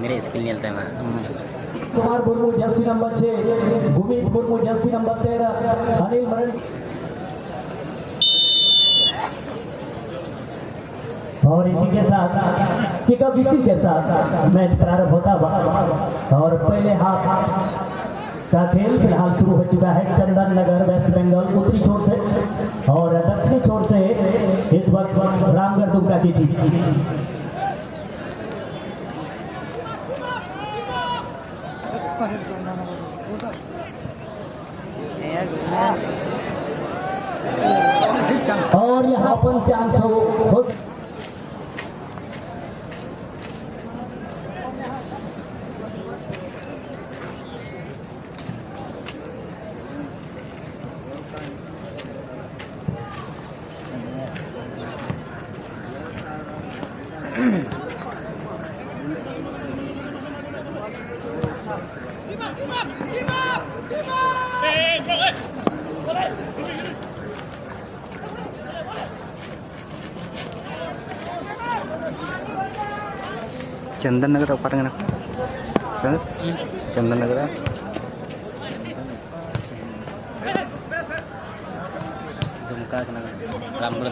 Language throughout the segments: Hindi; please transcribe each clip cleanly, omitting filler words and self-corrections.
मेरे स्किल नहीं चलता है Kumar Murmu Jersey number 6, Bhumit Murmu Jersey number 13, Anil मरण और इसी के साथ किकअप इसी के साथ मैच प्रारंभ होता हुआ और पहले हाफ का खेल फिलहाल शुरू हो चुका है। चंदन नगर वेस्ट बंगाल उत्तरी छोर से और दक्षिणी छोर से इस वक्त रामगढ़ दुर्गा की टीम। और यहाँ पर चांस हो चंदन नगर पाटंगना चंदन नगर दुमका नगर रामगढ़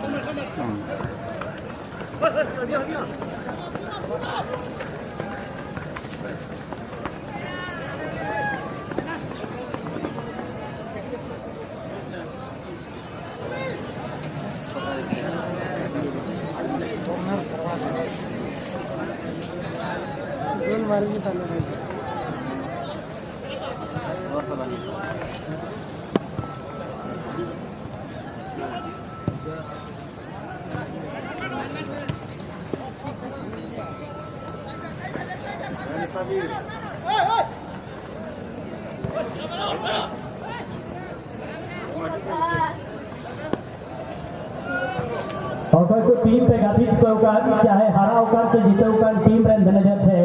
और टीम पे गाठी चुका होगा चाहे हरा होकर से जीते होकर टीम रन मैनेजर थे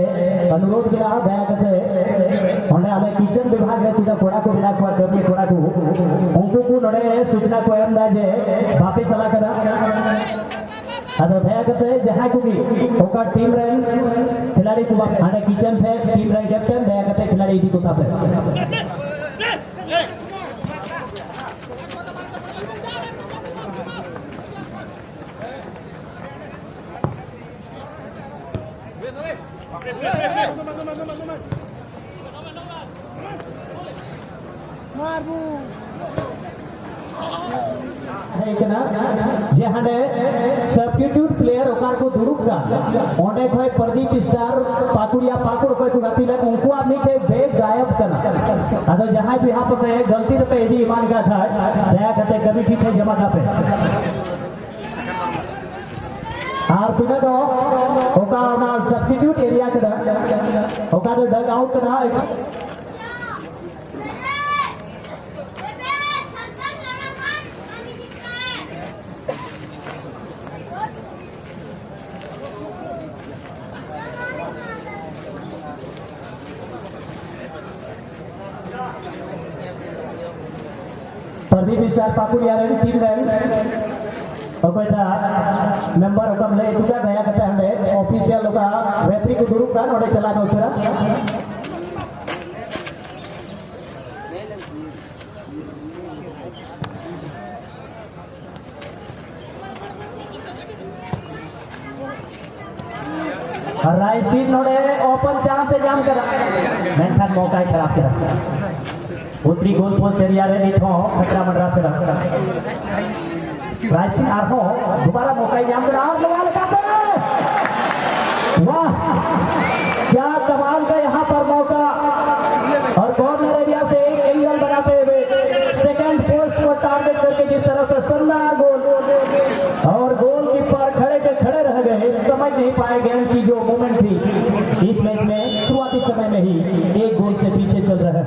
अनुरोध बिना दया करते होने हमें किचन विभाग रे तुझा कोड़ा को बिना को करने कोड़ा को उनको को नडे सूचना को एम दाजे वापस चला करा अदो दया करते जहां को भी होकर टीम रन खिलाड़ी को हाने किचन थे टीम रन कैप्टन दया करते खिलाड़ी दी को तापे जहाने सब्स्टिट्यूट प्लेयर ओकार को दुरुक का ओने कोई प्रदीप स्टार पाकुड़िया पाकुड़ कोई को गाती लग उनको आप नीचे बेग गायब करना अगर जहां भी यहाँ पे गलती पे यदि ईमान का था दया करते कभी ठीक है जमा का पे और तुने तो ओका ना सब्स्टिट्यूट एरिया का ओका तो डग आउट करना प्रदीप स्टार पाकुड़िया रन टीम रन ओकटा मेंबर ओकम ले तुका गया करते हंडे ऑफिशियल ओका रेफरी को दुरुक का ओडे चला दोसरा राइसी नोडे ओपन चांस से जाम करा मेंथन मौका खराब करा उत्तरी गोल पोस्ट एरिया रे निथो खतरा मंडरा पे राइसी आरहो दोबारा मौका जाम करा और लगा लगाते वाह क्या कमाल का यहाँ पर मौका और कॉर्नर एरिया से एक एंगल बनाते हुए सेकंड पोस्ट को टारगेट करके जिस तरह से शानदार गोल और गोलकीपर खड़े के खड़े रह गए समझ नहीं पाए गेम की जो मोमेंट थी इस मैच में शुरुआती समय में ही एक गोल से पीछे चल रहा है।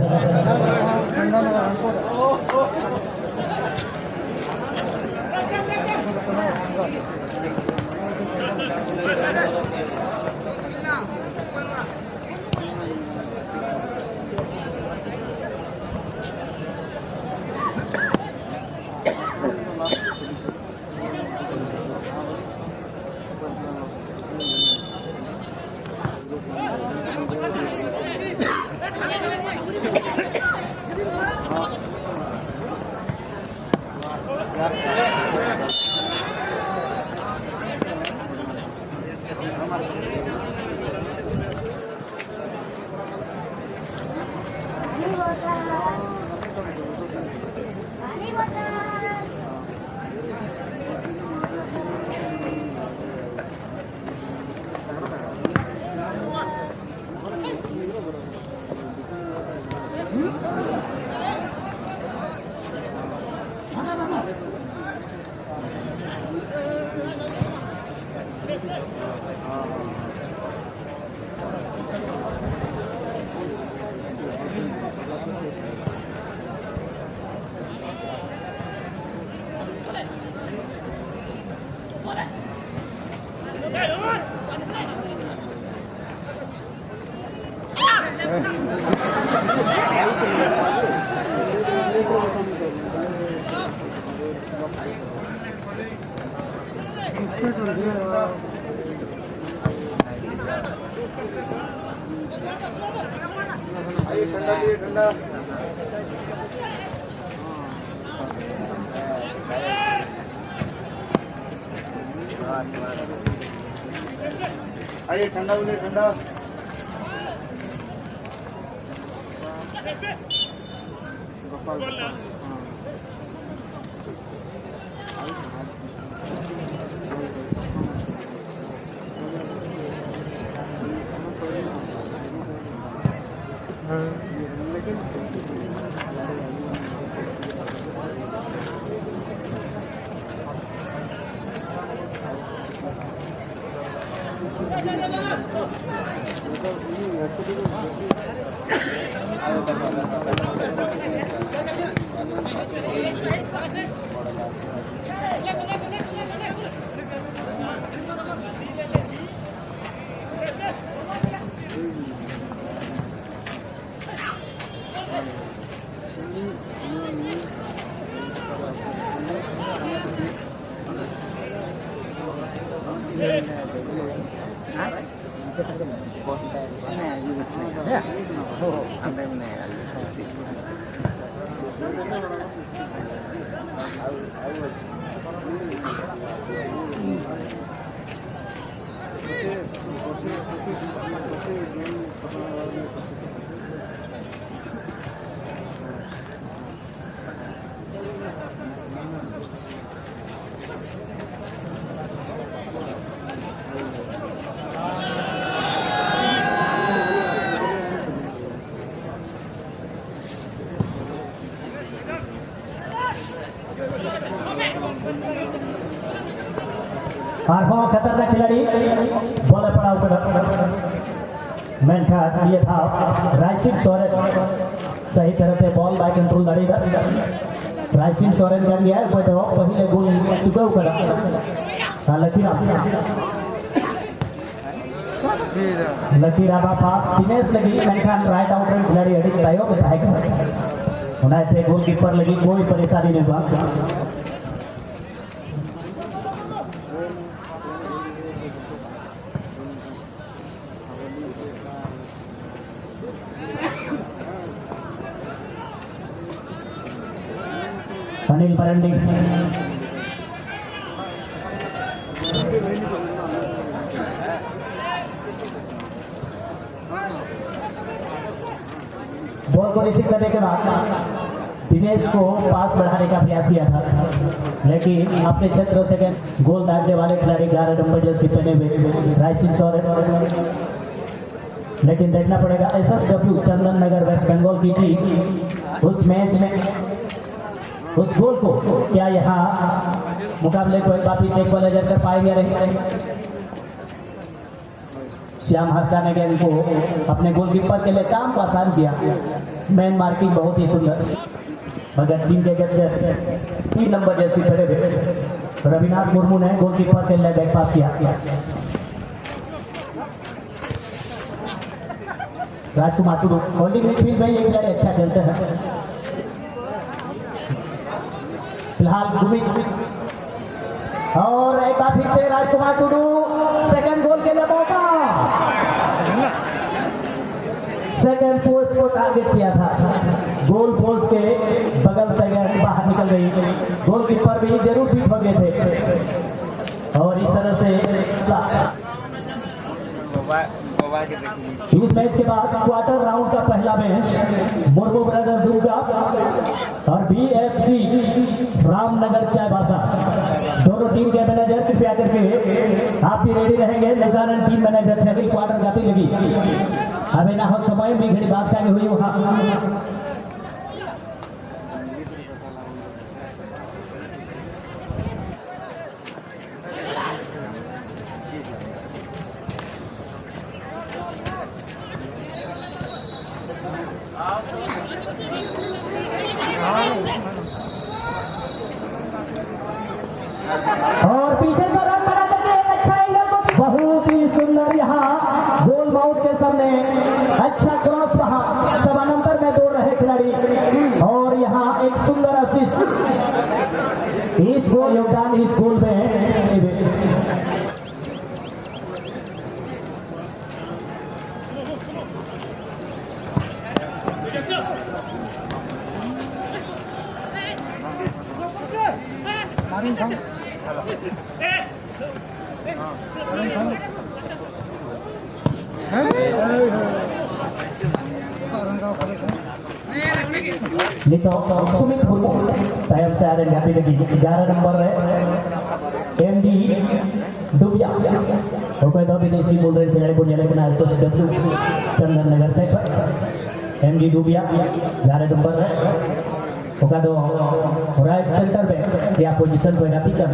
आइए ठंडा बोलिए ठंडा आरफा खतरनाक खिलाड़ी बॉल पड़ा ऊपर मेंठा ये था राइसिंग सोरेन सही तरह से बॉल बाय कंट्रोल लड़ेगा राइसिंग सोरेन कर गया है तो पहले गोल चुका ऊपर लकीराबा पास दिनेश लगी मेंठा राइट आउटर खिलाड़ी अड़ी तायो के थाएगा उन्हें थे गोलकीपर लगी कोई परेशानी नहीं हुआ अनिल परंडी बॉल को रिसीव करने के बाद दिनेश को पास बढ़ाने का प्रयास किया था लेकिन अपने क्षेत्र से गोल दागने वाले खिलाड़ी 11 नंबर जर्सी पहने हुए राइसिंग सोरेन लेकिन देखना पड़ेगा एसएसडब्ल्यू चंदन नगर वेस्ट बंगाल की टीम उस मैच में उस गोल को क्या यहाँ मुकाबले को वापिस एक बॉल कर पाएंगे नहीं श्याम हंसदा ने गेंद को अपने गोलकीपर के लिए काम को आसान किया मैन मार्किंग बहुत ही सुंदर मगर टीम के कैप्टन 3 नंबर जैसी खड़े हुए रविनाथ मुर्मू ने गोलकीपर के लिए बैक पास किया राजकुमार टुडू होल्डिंग मिडफील्ड में ये खिलाड़ी अच्छा खेलते हैं फिलहाल और एक बार फिर से राजकुमार टुडू सेकंड गोल के लिए मौका सेकंड पोस्ट को टारगेट किया था गोल पोस्ट के बगल से बाहर निकल गई गोलकीपर भी जरूर फिट हो गए थे और इस तरह से इस मैच के बाद क्वार्टर राउंड का पहला मैच मुर्मू ब्रदर दुर्गा और BFC रामनगर चायबासा, दोनों टीम के मैनेजर कृपया करके आप भी रेडी रहेंगे। लगान टीम मैनेजर छठी क्वार्टर गाती लगी अभी ना हो समय भी घड़ी बात क्या हुई वहाँ और पीछे से रन बना करके एक अच्छा एंगल को बहुत ही सुंदर यहाँ गोल माउथ के सामने अच्छा क्रॉस वहाँ समानांतर में दौड़ रहे खिलाड़ी और यहाँ एक सुंदर असिस्ट इस गोल योगदान इस गोल में तो सुमित मुर्मू टाइम से आ रहे हैं लगी 11 नंबर है MD दुबिया तो कोई तो विदेशी बोल रहे खिलाड़ी बोलने लगे ना SSW चंदन नगर से MD दुबिया 11 नंबर है ओका दो राइट सेंटर में क्या पोजीशन पे गाती कर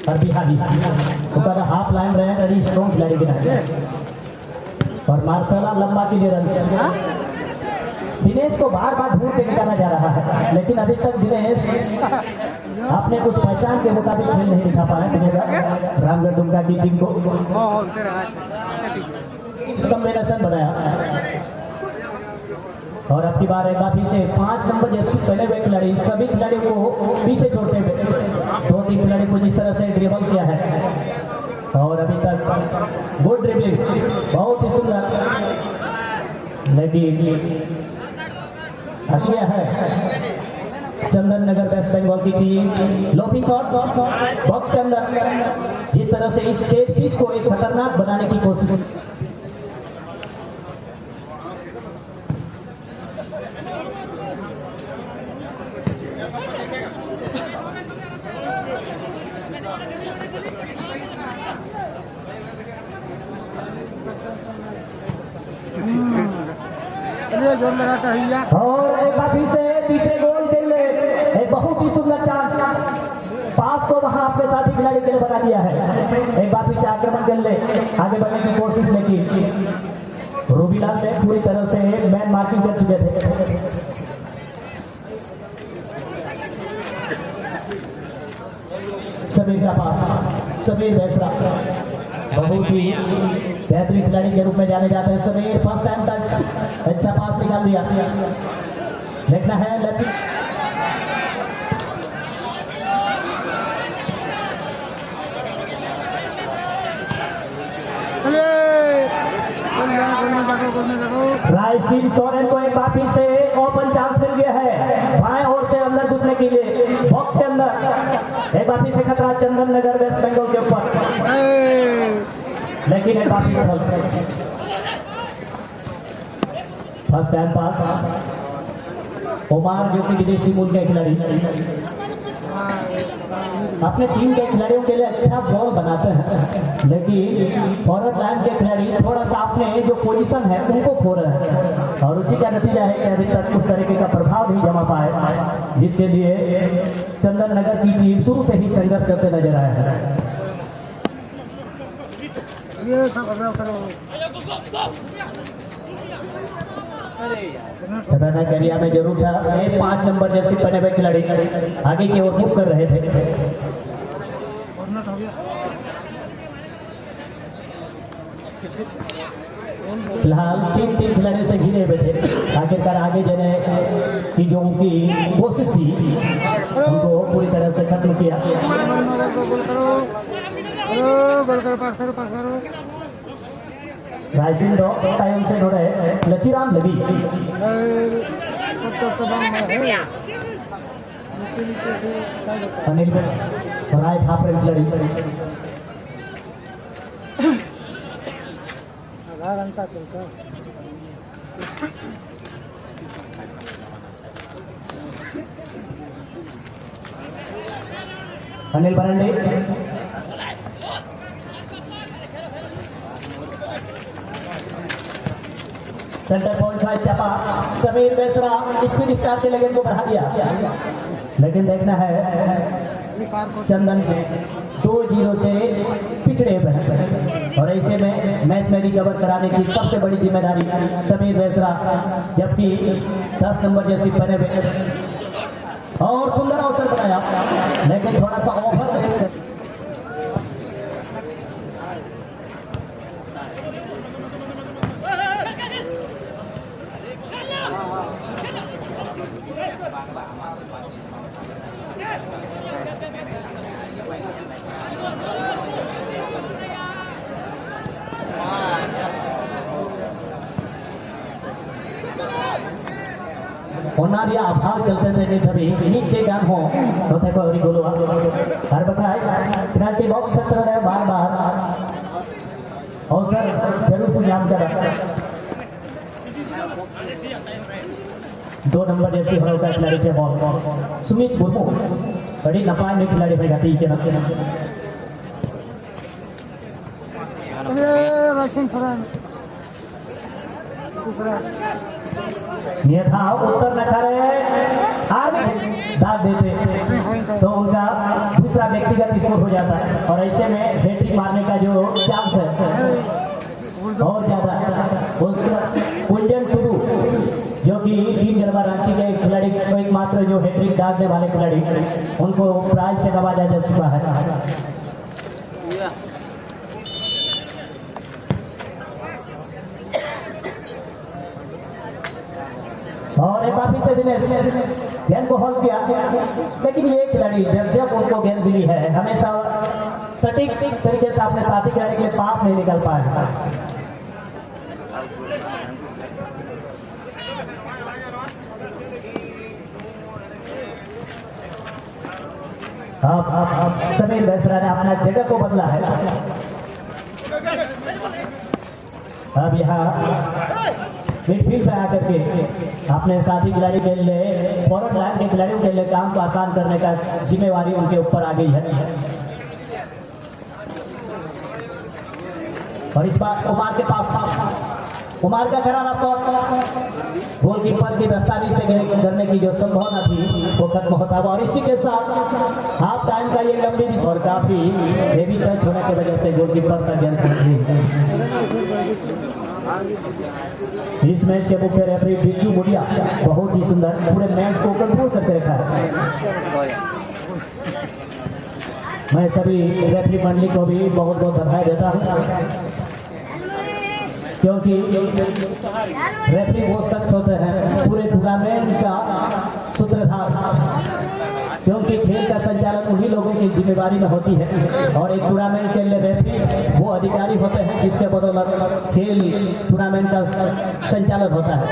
और बिहारी ओका दा हाफ लाइन रहे रेडी स्ट्रांग खिलाड़ी के नाम और मार्शला लंबा के लिए रन दिनेश को बार बार ढूंढ के निकाला जा रहा है लेकिन अभी तक दिनेश अपने उस पहचान के मुताबिक खेल नहीं दिखा पाए दिनेश रामगढ़ दुमका की टीम को कॉम्बिनेशन बनाया और अब की बार एक बार से 5 नंबर जैसे पहले हुए खिलाड़ी सभी खिलाड़ियों को पीछे छोड़ते हुए 2-3 खिलाड़ी को जिस तरह से ड्रिबल किया है और अभी तक गुड ड्रिबलिंग बहुत ही सुंदर लेकिन किया है चंदन नगर वेस्ट बंगाल की टीम लोफिंग शॉट बॉक्स के अंदर जिस तरह से इस सेट पीस को एक खतरनाक बनाने की कोशिश जोर लगाता है और एक बार फिर से तीसरे गोल के लिए एक बहुत ही सुंदर चांस पास को वहां अपने साथी खिलाड़ी के लिए बना दिया है। एक बार फिर से आक्रमण के लिए आगे बढ़ने की कोशिश लेकिन रूबीलाल ने पूरी तरह से मैन मार्किंग कर चुके थे। समीर का पास समीर बेसरा बहुत ही बेहतरीन खिलाड़ी के रूप में जाने जाते हैं समीर फर्स्ट टाइम टच अच्छा पास निकाल दिया देखना है लेकिन रायसिंह सोरेन को एक बार फिर से ओपन चांस मिल गया है बाएं ओर से अंदर घुसने के लिए बॉक्स के अंदर एक बार फिर से खतरा चंदन नगर वेस्ट बंगाल के ऊपर लेकिन एक बार फिर फर्स्ट टाइम पास ओमार जो कि विदेशी मूल के खिलाड़ी अपने टीम के खिलाड़ियों के लिए अच्छा बॉल बनाते हैं लेकिन फॉरवर्ड लाइन के खिलाड़ी थोड़ा सा अपने जो पोजीशन है उनको खो रहे हैं और उसी का नतीजा है कि अभी तक उस तरीके का प्रभाव नहीं जमा पाए जिसके लिए चंदन नगर की टीम शुरू से ही संघर्ष करते नजर आए हैं। खतरनाक एरिया में जरूर था 5 नंबर जैसे पहने हुए खिलाड़ी आगे की ओर मूव कर रहे थे। फिलहाल 3 खिलाड़ियों से घिरे हुए थे आखिरकार आगे जाने की जो उनकी कोशिश थी उनको पूरी तरह से खत्म किया। रायसिंह दो टाइम से थोड़े लकीराम लगी अनिल राय ठाकरे खिलाड़ी आधा घंटा चलता है। अनिल बरंडे सेंटर पॉइंट का चपा समीर बेसरा स्पीड स्टार के लगन को बढ़ा दिया, लेकिन देखना है चंदन के 2-0 से पिछड़े पे हैं और ऐसे में मैच में रिकवर कराने की सबसे बड़ी जिम्मेदारी समीर बेसरा, जबकि 10 नंबर जर्सी पहने हुए और सुंदर अवसर बनाया, लेकिन थोड़ा सा ओवर होनारी अभाव चलते रहने थभी नीचे गान हो तो देखो अभी बोलो हर बताए पेनल्टी बॉक्स क्षेत्र में बार-बार अवसर जरूर पुण्याम कर 2 नंबर जैसी हो रहा है खिलाड़ी के बॉल सुमित मुर्मू बड़ी नपाय में खिलाड़ी भाई घाटी के नाम चलिए राशन फरान ये था उत्तर न करे आर्मी दाद देते तो उनका दूसरा व्यक्तिगत स्कोर हो जाता है और ऐसे में हैट्रिक मारने का जो चांस है और ज्यादा उसका कुंजन टुडू जो कि टीम गरबा रांची के खिलाड़ी एकमात्र जो हैट्रिक दागने वाले खिलाड़ी उनको प्राइज से नवाजा जा चुका है। और एक बार से दिनेश गेंद को होल्ड किया, लेकिन ये खिलाड़ी जब उनको गेंद मिली है हमेशा सटीक तरीके से अपने साथी खिलाड़ी के पास नहीं निकल पाए। अब समीर बेसरा ने अपना जगह को बदला है। अब यहाँ मिडफील्ड पे आकर के अपने साथी खिलाड़ी के लिए फॉरवर्ड लाइन के खिलाड़ियों के लिए काम को आसान करने का जिम्मेवारी उनके ऊपर आ गई है और इस बार उमार के पास उमार का करारा शॉट गोलकीपर की दस्तानी से करने की जो संभावना थी वो खत्म होता है और इसी के साथ हाफ टाइम का ये लंबी और काफी हेवी टच होने की वजह से गोलकीपर का गेंद इस मैच के मुख्य रेफरी बिट्टू मुड़िया बहुत ही सुंदर पूरे मैच को कंट्रोल करके रखा है। मैं सभी रेफरी मंडली को भी बहुत बहुत बधाई देता हूँ क्योंकि रेफरी वो शख्स होते हैं पूरे टूर्नामेंट का सूत्रधार, क्योंकि खेल का संचालन उन्हीं लोगों की जिम्मेदारी में होती है और एक टूर्नामेंट के लिए रेफरी वो अधिकारी होते हैं जिसके बदौलत खेल टूर्नामेंट का संचालन होता है।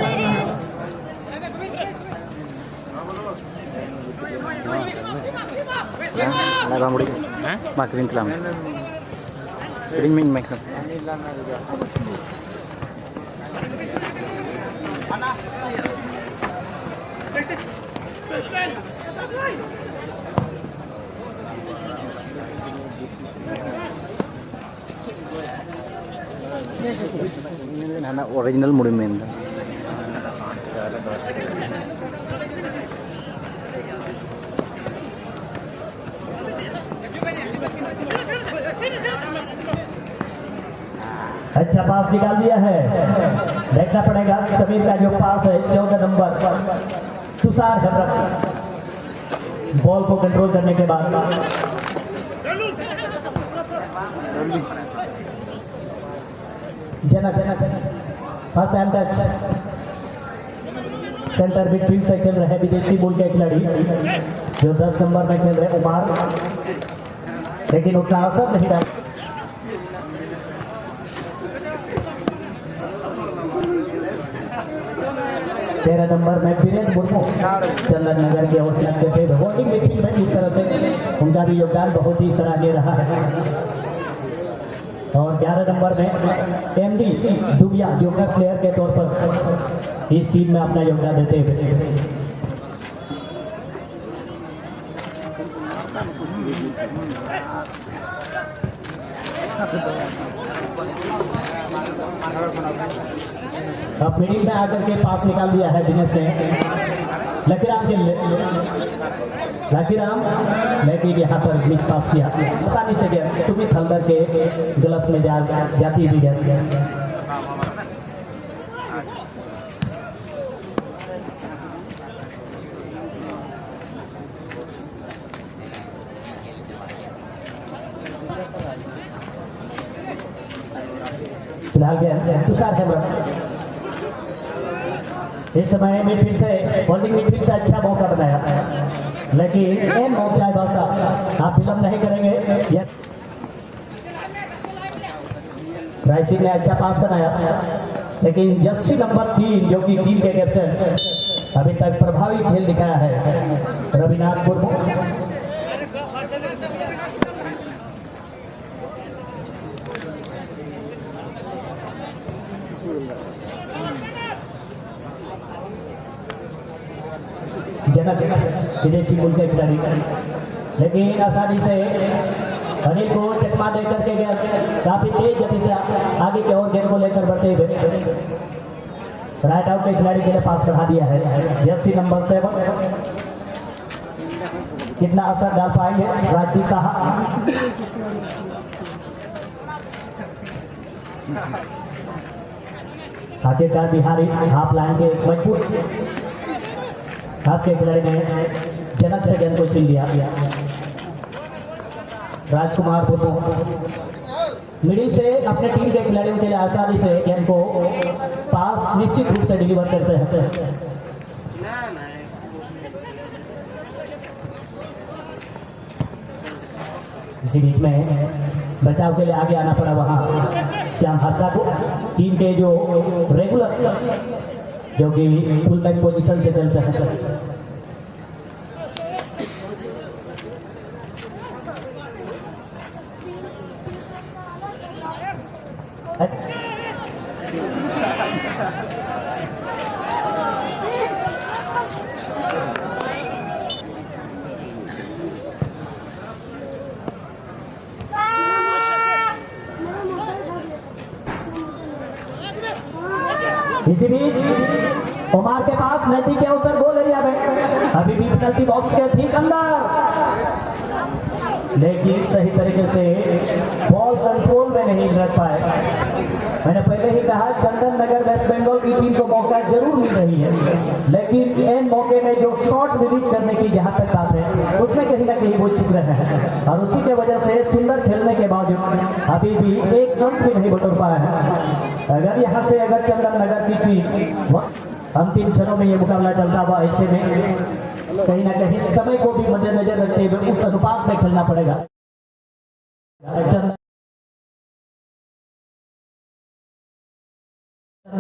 ओरिजिनल मुड़ी में अच्छा पास निकाल दिया है, देखना पड़ेगा समीर का जो पास है 14 नंबर तुषार हैदराबाद बॉल को कंट्रोल करने के बाद जना first time touch centre midfield से खेल रहे विदेशी मूल के खिलाड़ी जो 10 नंबर में खेल रहे उमार, लेकिन उतना असर नहीं रहा। तेरह नंबर में वीरेंद्र मुर्मू चंदन नगर के ओर से लगते थे वोटिंग मिडफील्ड में इस तरह से उनका भी योगदान बहुत ही सराहनीय रहा है। और 11 नंबर में एमडी दुबिया जोकर प्लेयर के तौर पर इस टीम में अपना योगदान देते हुए। अब मिडिल में आकर के पास निकाल दिया है दिनेश ने लकीराम के लकीराम, लेकिन यहाँ पर मिस पास किया, आसानी से गया सुमित हल्दर के गलत में जाती भी गया। फिलहाल गया तुषार हेमरम इस समय मिडफील्ड से बॉलिंग मिडफील्ड से अच्छा मौका बनाया, लेकिन एम मौका भाषा आप विलंब नहीं करेंगे। राइसिंग ने अच्छा पास बनाया, लेकिन जर्सी नंबर 3 जो कि टीम के कैप्टन अभी तक प्रभावी खेल दिखाया है रविनाथ मुर्मू। जनक विदेशी मुल्क के खिलाड़ी, लेकिन आसानी से अनिल को चकमा दे करके गया, काफी तेज गति से आगे की ओर गेंद को लेकर बढ़ते हुए राइट आउट के खिलाड़ी के लिए पास बढ़ा दिया है जर्सी नंबर 7। कितना असर डाल पाएंगे राजदीप साहब। आखिरकार बिहारी हाफ लाइन के मजबूत आपके खिलाड़ी ने जनक से गेंद को छीन लिया। राजकुमार मिडिल से अपने टीम के खिलाड़ियों के लिए आसानी से गेंद को पास निश्चित रूप से डिलीवर करते हैं। इसी बीच में बचाव के लिए आगे आना पड़ा वहां श्याम हासदा को, टीम के जो रेगुलर जो कि फुल बैक पोजीशन से खेलते हैं। इसी बीच उमार के पास नैतिक अवसर गोल एरिया में, अभी भी पेनल्टी बॉक्स के ठीक अंदर, लेकिन सही तरीके से बॉल कंट्रोल में नहीं रख पाए। मैंने पहले ही कहा चंदन नगर वेस्ट बंगाल की टीम को मौका जरूर मिल रही है, लेकिन इन मौके में जो शॉट रिलीज करने की जहां तक बात है उसमें कहीं ना कहीं वो चुक रहे हैं, और उसी के वजह से सुंदर खेलने के बावजूद अभी भी एक अंक भी नहीं बटोर पाया है। अगर यहाँ से अगर चंदन नगर की टीम अंतिम क्षणों में ये मुकाबला चलता हुआ, ऐसे में कहीं ना कहीं समय को भी मद्देनजर रखते हुए उस अनुपात में खेलना पड़ेगा। चंदन